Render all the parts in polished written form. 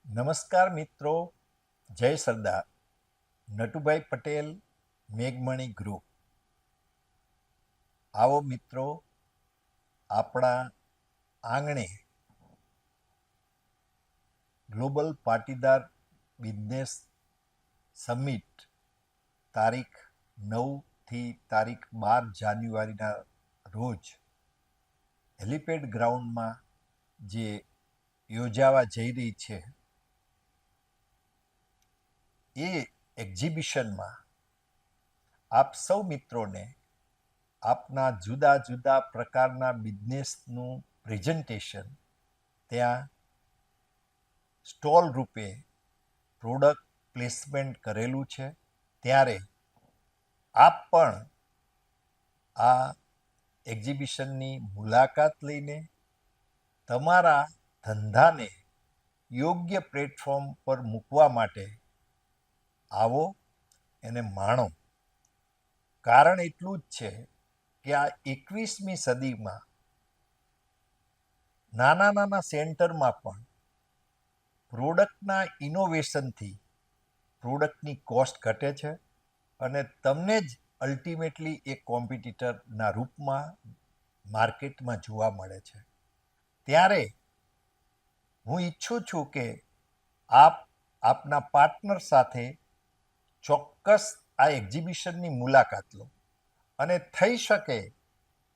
નમસ્કાર મિત્રો, જય સરદાર. નટુભાઈ પટેલ, મેઘમણી ગ્રુપ. આવો મિત્રો, આપણા આંગણે ગ્લોબલ પાટીદાર બિઝનેસ સમિટ તારીખ 9થી તારીખ 12 જાન્યુઆરીના રોજ હેલિપેડ ગ્રાઉન્ડમાં જે યોજાવા જઈ રહી છે એ એક્ઝિબિશનમાં આપ સૌ મિત્રોને આપના જુદા જુદા પ્રકારના બિઝનેસનું પ્રેઝન્ટેશન ત્યાં સ્ટોલ રૂપે પ્રોડક્ટ પ્લેસમેન્ટ કરેલું છે. ત્યારે આપ પણ આ એક્ઝિબિશનની મુલાકાત લઈને તમારા ધંધાને યોગ્ય પ્લેટફોર્મ પર મૂકવા માટે આવો એને માણો. કારણ એટલું જ છે કે આ 21મી સદીમાં નાના નાના સેન્ટરમાં પણ પ્રોડક્ટના ઇનોવેશનથી પ્રોડક્ટની કોસ્ટ ઘટે છે અને તમને જ અલ્ટિમેટલી એક કોમ્પિટિટરના રૂપમાં માર્કેટમાં જોવા મળે છે. ત્યારે હું ઈચ્છું છું કે આપ આપના પાર્ટનર સાથે ચોક્કસ આ એક્ઝિબિશનની મુલાકાત લો અને થઈ શકે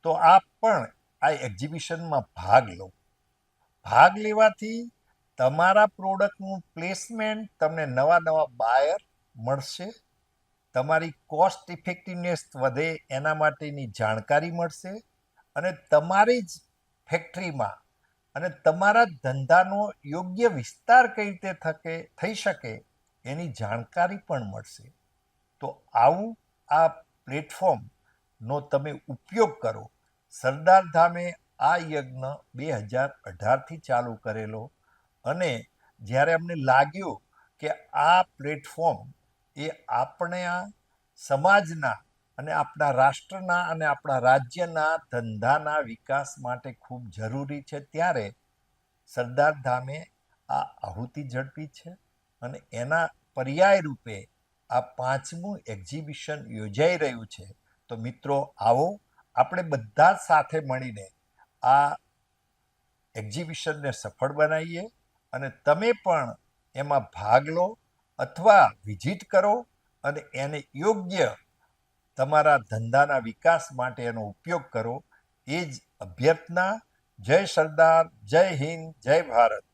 તો આપ પણ આ એક્ઝિબિશનમાં ભાગ લો. ભાગ લેવાથી તમારા પ્રોડક્ટનું પ્લેસમેન્ટ, તમને નવા નવા બાયર મળશે, તમારી કોસ્ટ ઇફેક્ટિવનેસ વધે એના માટેની જાણકારી મળશે અને તમારી જ ફેક્ટરીમાં અને તમારા જ ધંધાનો યોગ્ય વિસ્તાર કઈ રીતે થઈ શકે એની જાણકારી પણ મળશે. તો આવું આ પ્લેટફોર્મનો તમે ઉપયોગ કરો. સરદાર ધામે આ યજ્ઞ 2018થી ચાલુ કરેલો અને જ્યારે અમને લાગ્યું કે આ પ્લેટફોર્મ એ આપણા સમાજના અને આપણા રાષ્ટ્રના અને આપણા રાજ્યના ધંધાના વિકાસ માટે ખૂબ જરૂરી છે, ત્યારે સરદાર ધામે આ આહુતિ ઝડપી છે અને એના પર્યાય રૂપે આ 5મું એક્ઝિબિશન યોજાઈ રહ્યું છે. તો મિત્રો આવો, આપણે બધા સાથે મળીને આ એક્ઝિબિશનને સફળ બનાવીએ અને તમે પણ એમાં ભાગ લો અથવા વિઝિટ કરો અને એને યોગ્ય તમારા ધંધાના વિકાસ માટે એનો ઉપયોગ કરો. એ જ અભ્યર્થના. જય સરદાર, જય હિન્દ, જય ભારત.